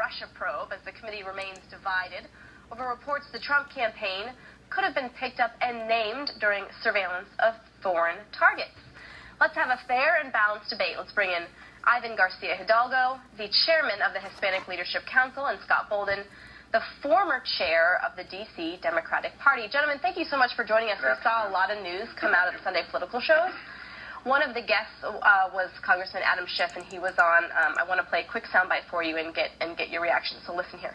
Russia probe as the committee remains divided over reports the Trump campaign could have been picked up and named during surveillance of foreign targets. Let's have a fair and balanced debate. Let's bring in Ivan Garcia Hidalgo, the chairman of the Hispanic Leadership Council, and Scott Bolden, the former chair of the D.C. Democratic Party. Gentlemen, thank you so much for joining us. We saw a lot of news come out of the Sunday political shows. One of the guests was Congressman Adam Schiff, and he was on. I want to play a quick soundbite for you and get your reaction. So listen here.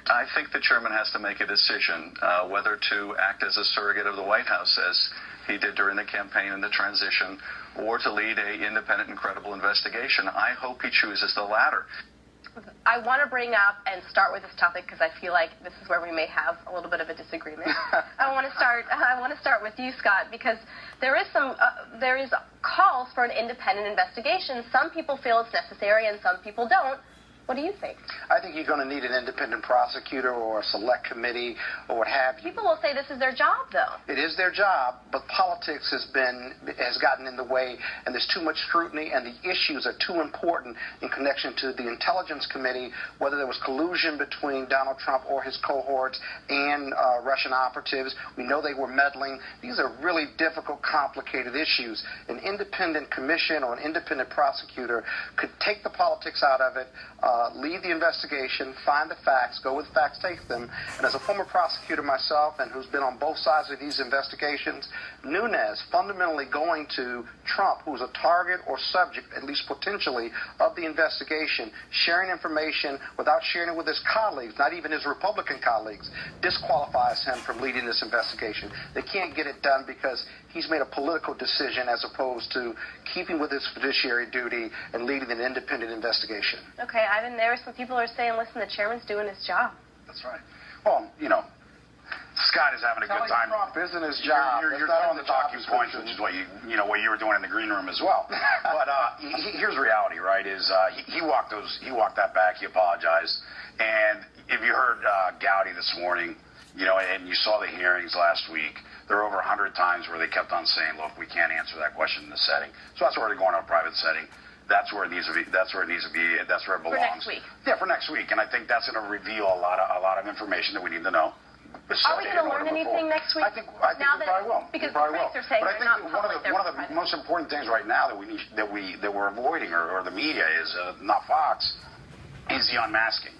I think the chairman has to make a decision whether to act as a surrogate of the White House, as he did during the campaign and the transition, or to lead an independent and credible investigation. I hope he chooses the latter. I want to bring up and start with this topic because I feel like this is where we may have a little bit of a disagreement. I want to start with you, Scott, because there is calls for an independent investigation. Some people feel it's necessary and some people don't. What do you think? I think you're going to need an independent prosecutor or a select committee or what have you. People will say this is their job, though. It is their job, but politics has gotten in the way, and there's too much scrutiny, and the issues are too important in connection to the Intelligence Committee, whether there was collusion between Donald Trump or his cohorts and Russian operatives. We know they were meddling. These are really difficult, complicated issues. An independent commission or an independent prosecutor could take the politics out of it, lead the investigation, find the facts, go with facts, take them. And as a former prosecutor myself and who's been on both sides of these investigations, Nunes fundamentally going to Trump, who's a target or subject, at least potentially, of the investigation, sharing information without sharing it with his colleagues, not even his Republican colleagues, disqualifies him from leading this investigation. They can't get it done because he's made a political decision as opposed to keeping with his fiduciary duty and leading an independent investigation. Okay, Ivan, there are some people who are saying, listen, the chairman's doing his job. That's right. Well, Scott is having a good time. Trump isn't his job. You're throwing the talking points, which is what you were doing in the green room as well. But here's reality, right? Is he walked that back. He apologized. And if you heard Gowdy this morning, and you saw the hearings last week, there were over 100 times where they kept on saying, "Look, we can't answer that question in the setting." So that's where they're going to a private setting. That's where it needs to be. That's where it needs to be. That's where it belongs. For next week. Yeah, for next week. And I think that's going to reveal a lot of information that we need to know. Are we going to learn anything next week? I think we probably will. Because the critics are saying but I they're think not public. one of the most important things right now that we're avoiding, or the media is not Fox, is the unmasking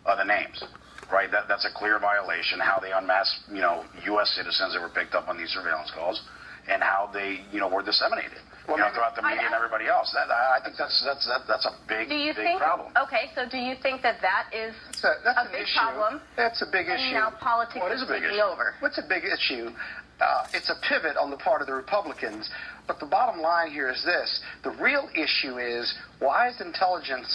of the names. Right, that's a clear violation. How they unmasked, U.S. citizens that were picked up on these surveillance calls, and how they, were disseminated, throughout the media and everybody else. I think that's a big problem. Okay, so do you think that is a big problem? That's a big issue. And now politics is taking over. What's a big issue? It's a pivot on the part of the Republicans. But the bottom line here is this: the real issue is why is the intelligence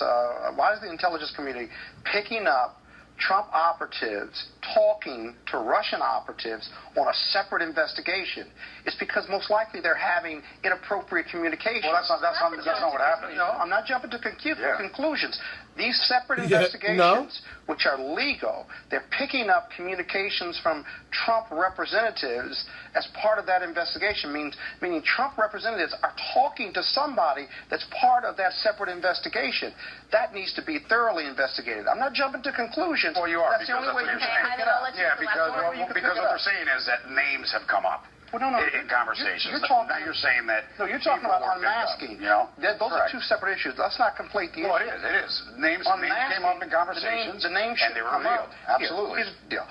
community picking up Trump operatives talking to Russian operatives on a separate investigation? It's because most likely they're having inappropriate communication. Well, that's not what happened. No, I'm not jumping to conclusions. These separate investigations, which are legal, they're picking up communications from Trump representatives as part of that investigation, meaning Trump representatives are talking to somebody that's part of that separate investigation. That needs to be thoroughly investigated. I'm not jumping to conclusions. Well, you are. That's the only way you can pick it up. Yeah, because what they're saying is that names have come up. Well, no, in conversations. Now you're saying that. No, you're talking about unmasking. Those are two separate issues. Let's not conflate the issue. Well, it is. Names came up in conversations. The names and they were revealed. Absolutely. Here's the deal.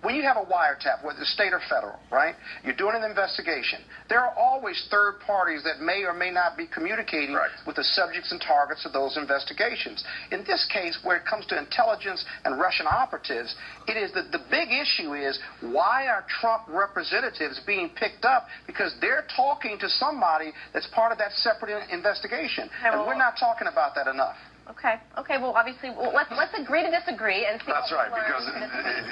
When you have a wiretap, whether it's state or federal, right, you're doing an investigation, there are always third parties that may or may not be communicating with the subjects and targets of those investigations. In this case, where it comes to intelligence and Russian operatives, it is the big issue is why are Trump representatives being picked up? Because they're talking to somebody that's part of that separate investigation. And we're not talking about that enough. Okay. Well, obviously, let's agree to disagree and see. That's right. Because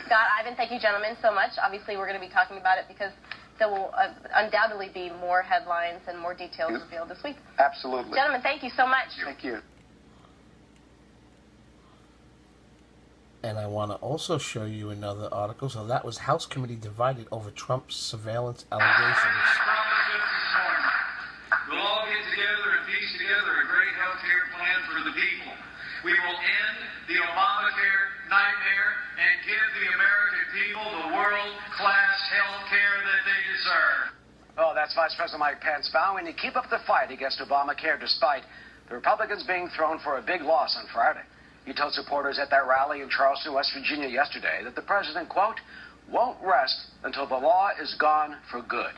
Scott, Ivan, thank you, gentlemen, so much. Obviously, we're going to be talking about it because there will undoubtedly be more headlines and more details revealed this week. Absolutely. Gentlemen, thank you so much. Thank you. And I want to also show you another article. So that was House Committee divided over Trump's surveillance allegations. We'll all get together and piece together a great health care plan for the people. We will end the Vice President Mike Pence vowing to keep up the fight against Obamacare despite the Republicans being thrown for a big loss on Friday. He told supporters at that rally in Charleston, West Virginia yesterday that the president, quote, won't rest until the law is gone for good.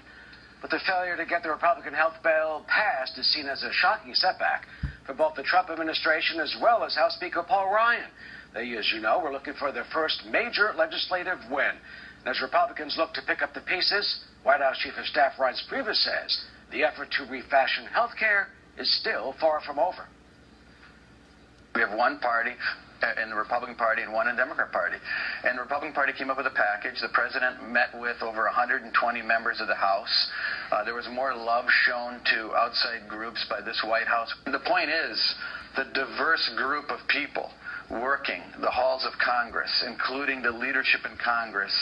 But the failure to get the Republican health bill passed is seen as a shocking setback for both the Trump administration as well as House Speaker Paul Ryan. They, as you know, were looking for their first major legislative win. And as Republicans look to pick up the pieces, White House Chief of Staff Reince Priebus says the effort to refashion health care is still far from over. We have one party in the Republican Party and one in the Democrat Party. And the Republican Party came up with a package. The president met with over 120 members of the House. There was more love shown to outside groups by this White House. The point is, the diverse group of people working the halls of Congress, including the leadership in Congress,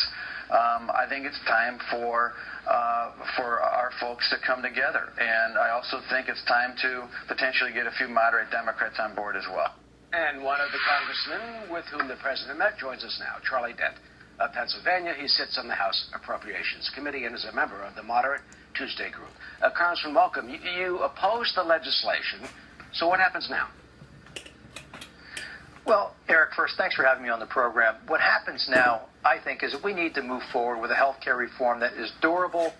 I think it's time for our folks to come together. And I also think it's time to potentially get a few moderate Democrats on board as well. And one of the congressmen with whom the president met joins us now, Charlie Dent of Pennsylvania. He sits on the House Appropriations Committee and is a member of the Moderate Tuesday Group. Congressman, welcome. You opposed the legislation, so what happens now? Well, Eric, first, thanks for having me on the program. What happens now, I think, is that we need to move forward with a health care reform that is durable,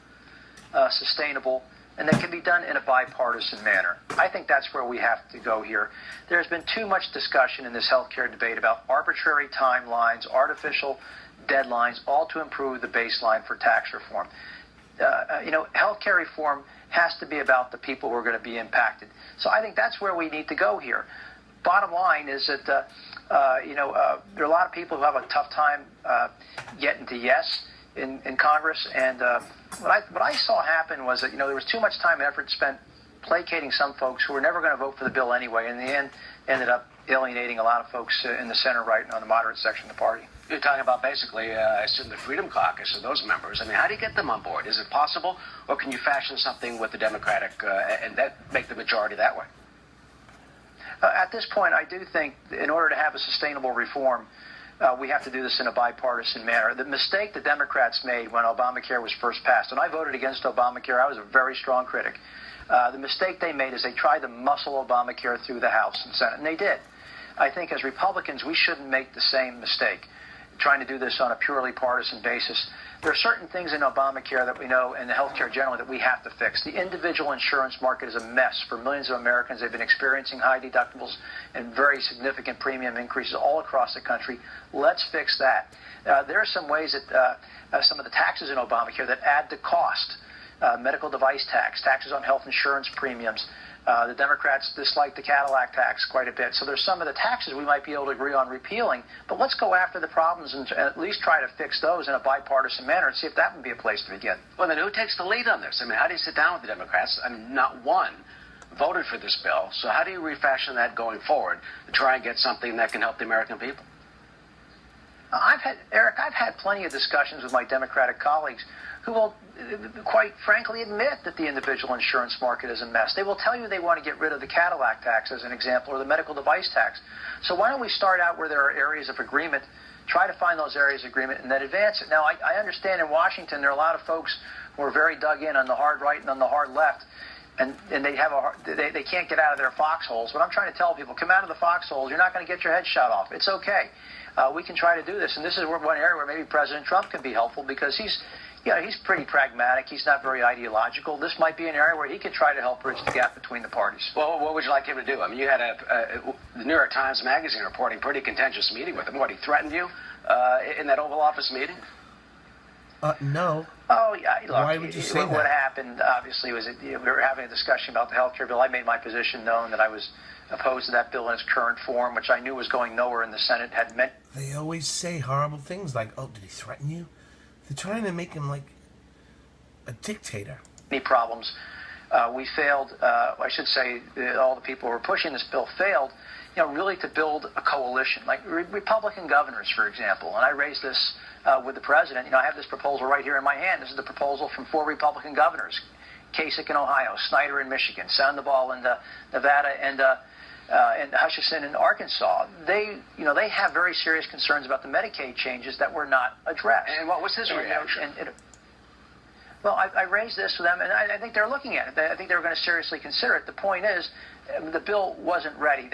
sustainable, and that can be done in a bipartisan manner. I think that's where we have to go here. There's been too much discussion in this healthcare debate about arbitrary timelines, artificial deadlines, all to improve the baseline for tax reform. Healthcare reform has to be about the people who are going to be impacted. So I think that's where we need to go here. Bottom line is that, there are a lot of people who have a tough time getting to yes in Congress, and what I saw happen was that there was too much time and effort spent placating some folks who were never going to vote for the bill anyway, and in the end ended up alienating a lot of folks in the center right and on the moderate section of the party. You're talking about basically, I assume, the Freedom Caucus and those members. I mean, how do you get them on board? Is it possible, or can you fashion something with the Democratic and that make the majority that way? At this point, I do think in order to have a sustainable reform, we have to do this in a bipartisan manner. The mistake the Democrats made when Obamacare was first passed, and I voted against Obamacare, I was a very strong critic. The mistake they made is they tried to muscle Obamacare through the House and Senate, and they did. I think as Republicans, we shouldn't make the same mistake, trying to do this on a purely partisan basis. There are certain things in Obamacare that we know, and the health care generally, that we have to fix. The individual insurance market is a mess for millions of Americans. They've been experiencing high deductibles and very significant premium increases all across the country. Let's fix that. There are some ways that some of the taxes in Obamacare that add to cost. Medical device tax, taxes on health insurance premiums. The Democrats dislike the Cadillac tax quite a bit. So there's some of the taxes we might be able to agree on repealing, but let's go after the problems and at least try to fix those in a bipartisan manner and see if that would be a place to begin. Well, then who takes the lead on this? I mean, how do you sit down with the Democrats? I mean, not one voted for this bill. So how do you refashion that going forward to try and get something that can help the American people? I've had plenty of discussions with my Democratic colleagues who will, quite frankly, admit that the individual insurance market is a mess. They will tell you they want to get rid of the Cadillac tax, as an example, or the medical device tax. So why don't we start out where there are areas of agreement, try to find those areas of agreement, and then advance it. Now, I understand in Washington there are a lot of folks who are very dug in on the hard right and on the hard left, and they can't get out of their foxholes. But I'm trying to tell people, come out of the foxholes. You're not going to get your head shot off. It's okay. We can try to do this, and this is one area where maybe President Trump can be helpful because he's pretty pragmatic. He's not very ideological. This might be an area where he could try to help bridge the gap between the parties. Well, what would you like him to do? I mean, you had the New York Times Magazine reporting a pretty contentious meeting with him. What, he threatened you in that Oval Office meeting? No. Oh, yeah. Look, why would you say that? What happened, obviously, was we were having a discussion about the health care bill. I made my position known that I was opposed to that bill in its current form, which I knew was going nowhere in the Senate. They always say horrible things like, oh, did he threaten you? They're trying to make him like a dictator. Any problems. We failed, I should say, all the people who were pushing this bill failed, really to build a coalition, like Republican governors, for example. And I raised this with the president. I have this proposal right here in my hand. This is the proposal from 4 Republican governors: Kasich in Ohio, Snyder in Michigan, Sandoval in Nevada, and Hutchison in Arkansas. They have very serious concerns about the Medicaid changes that were not addressed. And what was his reaction? Well, I raised this with them, and I think they're looking at it. I think they were going to seriously consider it. The point is, the bill wasn't ready.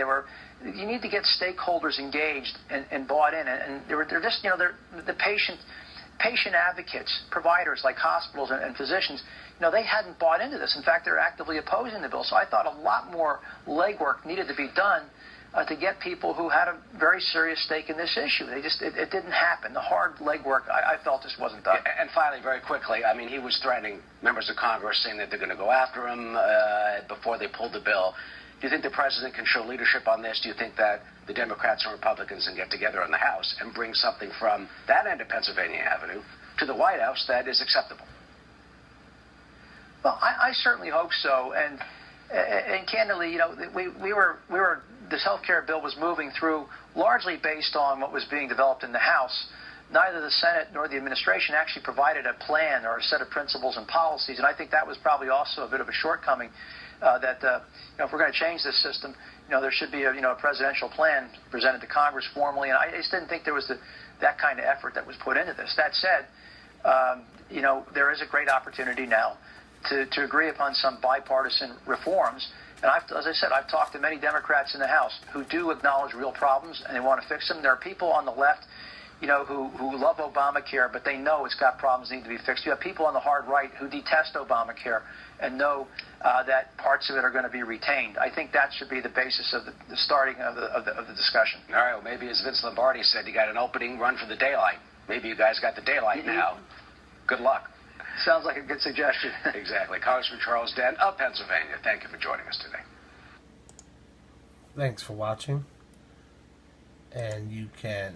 You need to get stakeholders engaged and bought in, and they're just, the patient advocates, providers like hospitals and physicians, they hadn't bought into this. In fact, they're actively opposing the bill. So I thought a lot more legwork needed to be done to get people who had a very serious stake in this issue. It didn't happen. The hard legwork, I felt, just wasn't done. And finally, very quickly, I mean, he was threatening members of Congress, saying that they're going to go after him before they pulled the bill. Do you think the president can show leadership on this? Do you think that the Democrats and Republicans can get together in the House and bring something from that end of Pennsylvania Avenue to the White House that is acceptable? Well, I certainly hope so. And candidly, this health care bill was moving through largely based on what was being developed in the House. Neither the Senate nor the administration actually provided a plan or a set of principles and policies, and I think that was probably also a bit of a shortcoming. If we're going to change this system, there should be a presidential plan presented to Congress formally, and I just didn't think there was that kind of effort that was put into this. That said, there is a great opportunity now to agree upon some bipartisan reforms. And as I said, I've talked to many Democrats in the House who do acknowledge real problems and they want to fix them. There are people on the left, who love Obamacare, but they know it's got problems that need to be fixed. You have people on the hard right who detest Obamacare and know that parts of it are going to be retained. I think that should be the basis of the starting of the discussion. All right. Well, maybe as Vince Lombardi said, you got an opening, run for the daylight. Maybe you guys got the daylight now. Good luck. Sounds like a good suggestion. Exactly. Congressman Charles Dent of Pennsylvania, thank you for joining us today. Thanks for watching. And you can